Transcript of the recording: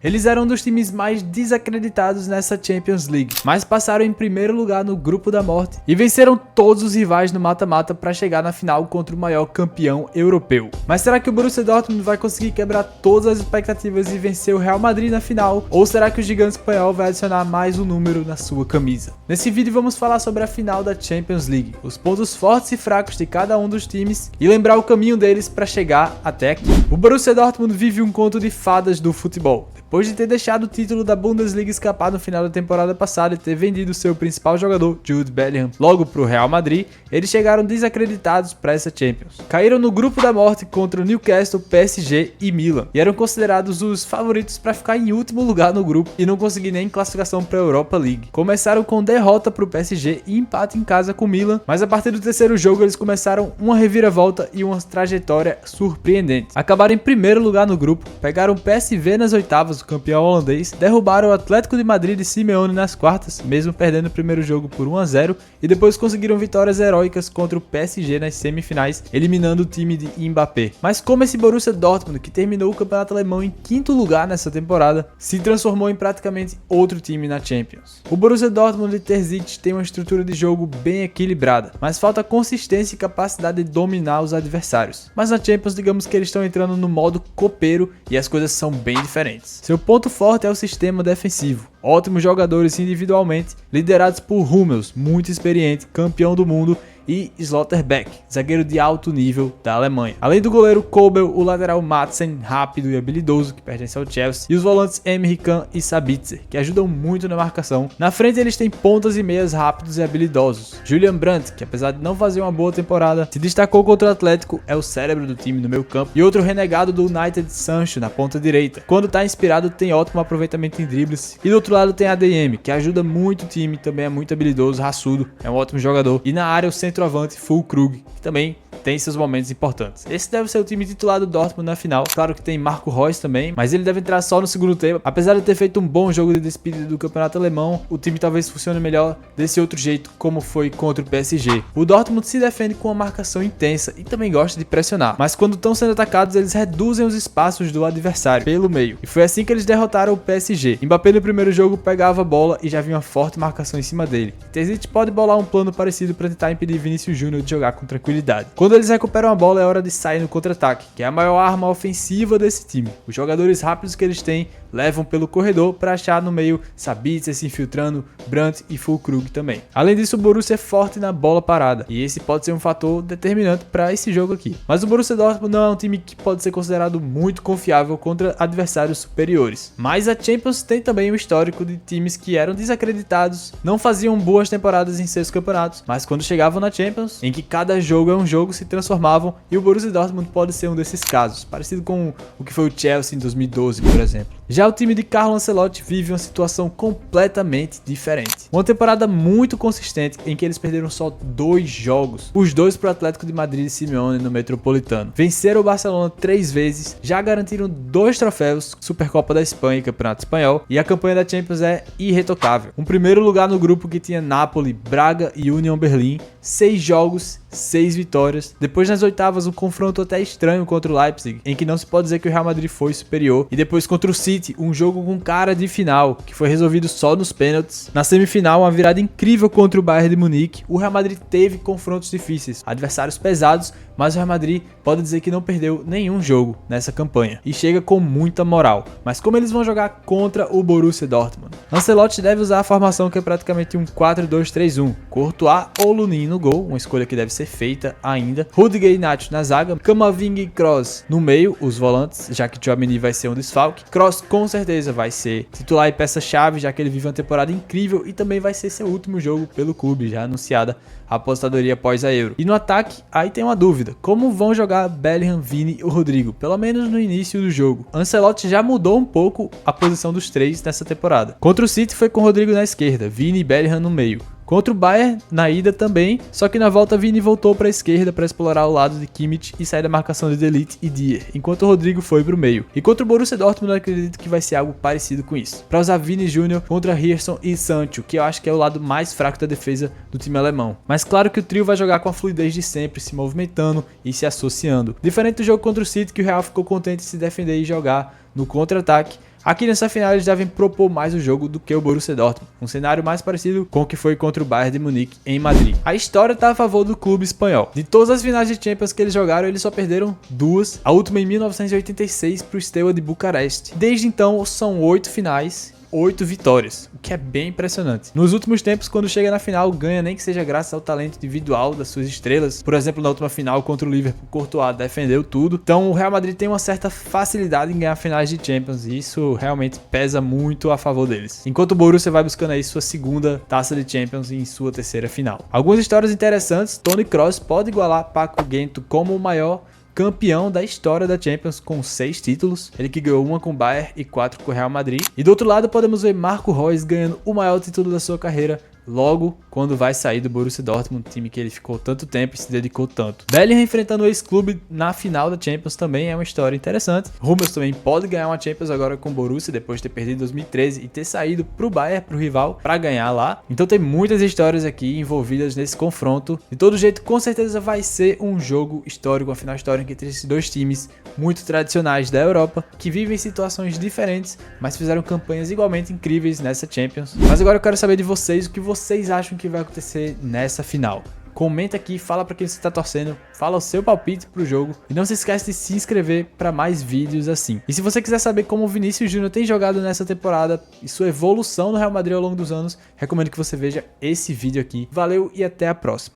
Eles eram um dos times mais desacreditados nessa Champions League, mas passaram em primeiro lugar no grupo da morte e venceram todos os rivais no mata-mata para chegar na final contra o maior campeão europeu. Mas será que o Borussia Dortmund vai conseguir quebrar todas as expectativas e vencer o Real Madrid na final? Ou será que o gigante espanhol vai adicionar mais um número na sua camisa? Nesse vídeo vamos falar sobre a final da Champions League, os pontos fortes e fracos de cada um dos times e lembrar o caminho deles para chegar até aqui. O Borussia Dortmund vive um conto de fadas do futebol. Depois de ter deixado o título da Bundesliga escapar no final da temporada passada e ter vendido seu principal jogador, Jude Bellingham, logo para o Real Madrid, eles chegaram desacreditados para essa Champions. Caíram no grupo da morte contra o Newcastle, PSG e Milan, e eram considerados os favoritos para ficar em último lugar no grupo e não conseguir nem classificação para a Europa League. Começaram com derrota para o PSG e empate em casa com o Milan, mas a partir do terceiro jogo eles começaram uma reviravolta e uma trajetória surpreendente. Acabaram em primeiro lugar no grupo, pegaram o PSV nas oitavas, o campeão holandês, derrubaram o Atlético de Madrid de Simeone nas quartas, mesmo perdendo o primeiro jogo por 1-0, e depois conseguiram vitórias heróicas contra o PSG nas semifinais, eliminando o time de Mbappé. Mas como esse Borussia Dortmund, que terminou o campeonato alemão em quinto lugar nessa temporada, se transformou em praticamente outro time na Champions? O Borussia Dortmund de Terzic tem uma estrutura de jogo bem equilibrada, mas falta consistência e capacidade de dominar os adversários. Mas na Champions, digamos que eles estão entrando no modo copeiro e as coisas são bem diferentes. Seu ponto forte é o sistema defensivo. Ótimos jogadores individualmente, liderados por Hummels, muito experiente, campeão do mundo, e Schlotterbeck, zagueiro de alto nível da Alemanha. Além do goleiro Kobel, o lateral Madsen, rápido e habilidoso, que pertence ao Chelsea, e os volantes Emre Can e Sabitzer, que ajudam muito na marcação. Na frente eles têm pontas e meias rápidos e habilidosos. Julian Brandt, que apesar de não fazer uma boa temporada, se destacou contra o Atlético, é o cérebro do time no meio campo, e outro renegado do United, Sancho, na ponta direita. Quando tá inspirado, tem ótimo aproveitamento em dribles. E do outro lado tem ADM, que ajuda muito o time, também é muito habilidoso, raçudo, é um ótimo jogador. E na área o centroavante Füllkrug, que também tem seus momentos importantes. Esse deve ser o time titular do Dortmund na final. Claro que tem Marco Reus também, mas ele deve entrar só no segundo tempo. Apesar de ter feito um bom jogo de despedida do campeonato alemão, o time talvez funcione melhor desse outro jeito, como foi contra o PSG. O Dortmund se defende com uma marcação intensa e também gosta de pressionar, mas quando estão sendo atacados, eles reduzem os espaços do adversário pelo meio. E foi assim que eles derrotaram o PSG. Mbappé no primeiro jogo pegava a bola e já vinha uma forte marcação em cima dele. Terzic pode bolar um plano parecido para tentar impedir Vinícius Júnior de jogar com tranquilidade. Quando eles recuperam a bola, é hora de sair no contra-ataque, que é a maior arma ofensiva desse time. Os jogadores rápidos que eles têm levam pelo corredor para achar no meio Sabitzer se infiltrando, Brandt e Füllkrug também. Além disso, o Borussia é forte na bola parada, e esse pode ser um fator determinante para esse jogo aqui. Mas o Borussia Dortmund não é um time que pode ser considerado muito confiável contra adversários superiores. Mas a Champions tem também um histórico de times que eram desacreditados, não faziam boas temporadas em seus campeonatos, mas quando chegavam na Champions, em que cada jogo é um jogo, se transformavam, e o Borussia Dortmund pode ser um desses casos, parecido com o que foi o Chelsea em 2012, por exemplo. Já o time de Carlo Ancelotti vive uma situação completamente diferente. Uma temporada muito consistente em que eles perderam só 2 jogos, os 2 para o Atlético de Madrid e Simeone no Metropolitano. Venceram o Barcelona 3 vezes, já garantiram 2 troféus, Supercopa da Espanha e Campeonato Espanhol, e a campanha da Champions é irretocável. Um primeiro lugar no grupo que tinha Napoli, Braga e Union Berlim, 6 jogos, 6 vitórias. Depois nas oitavas um confronto até estranho contra o Leipzig, em que não se pode dizer que o Real Madrid foi superior, e depois contra o City, um jogo com cara de final, que foi resolvido só nos pênaltis. Na semifinal, uma virada incrível contra o Bayern de Munique. O Real Madrid teve confrontos difíceis, adversários pesados, mas o Real Madrid pode dizer que não perdeu nenhum jogo nessa campanha, e chega com muita moral. Mas como eles vão jogar contra o Borussia Dortmund? Ancelotti deve usar a formação que é praticamente um 4-2-3-1, Courtois ou Lunin no gol, uma escolha que deve ser feita ainda, Rudiger e Nacho na zaga, Camavinga e Kroos no meio, os volantes, já que Tchouaméni vai ser um desfalque. Kroos com certeza vai ser titular e peça-chave, já que ele vive uma temporada incrível e também vai ser seu último jogo pelo clube, já anunciada a aposentadoria após a Euro. E no ataque, aí tem uma dúvida, como vão jogar Bellingham, Vini e o Rodrigo, pelo menos no início do jogo? Ancelotti já mudou um pouco a posição dos 3 nessa temporada. Contra o City foi com o Rodrigo na esquerda, Vini e Bellingham no meio. Contra o Bayern, na ida também, só que na volta Vini voltou para a esquerda para explorar o lado de Kimmich e sair da marcação de De Ligt e Dier, enquanto o Rodrigo foi para o meio. E contra o Borussia Dortmund eu acredito que vai ser algo parecido com isso, para usar Vini Júnior contra Hirson e Sancho, que eu acho que é o lado mais fraco da defesa do time alemão. Mas claro que o trio vai jogar com a fluidez de sempre, se movimentando e se associando. Diferente do jogo contra o City, que o Real ficou contente de se defender e jogar no contra-ataque, Aqui nessa final eles devem propor mais o jogo do que o Borussia Dortmund, um cenário mais parecido com o que foi contra o Bayern de Munique em Madrid. A história está a favor do clube espanhol. De todas as finais de Champions que eles jogaram, eles só perderam 2, a última em 1986 para o Steaua de Bucareste. Desde então são 8 finais, 8 vitórias, o que é bem impressionante. Nos últimos tempos, quando chega na final, ganha nem que seja graças ao talento individual das suas estrelas. Por exemplo, na última final contra o Liverpool, Courtois defendeu tudo. Então o Real Madrid tem uma certa facilidade em ganhar finais de Champions e isso realmente pesa muito a favor deles. Enquanto o Borussia vai buscando aí sua segunda taça de Champions em sua terceira final. Algumas histórias interessantes: Toni Kroos pode igualar Paco Gento como o maior campeão da história da Champions com 6 títulos, ele que ganhou uma com o Bayern e 4 com o Real Madrid. E do outro lado podemos ver Marco Reus ganhando o maior título da sua carreira, logo quando vai sair do Borussia Dortmund, time que ele ficou tanto tempo e se dedicou tanto. Bellingham enfrentando o ex-clube na final da Champions também é uma história interessante. Hummels também pode ganhar uma Champions agora com o Borussia, depois de ter perdido em 2013 e ter saído pro Bayern, pro rival, para ganhar lá. Então tem muitas histórias aqui envolvidas nesse confronto. De todo jeito, com certeza vai ser um jogo histórico, uma final histórica entre esses dois times muito tradicionais da Europa, que vivem situações diferentes, mas fizeram campanhas igualmente incríveis nessa Champions. Mas agora eu quero saber de vocês o que vocês acham que vai acontecer nessa final. Comenta aqui, fala para quem você está torcendo, fala o seu palpite pro jogo e não se esquece de se inscrever para mais vídeos assim. E se você quiser saber como o Vinícius Júnior tem jogado nessa temporada e sua evolução no Real Madrid ao longo dos anos, recomendo que você veja esse vídeo aqui. Valeu e até a próxima.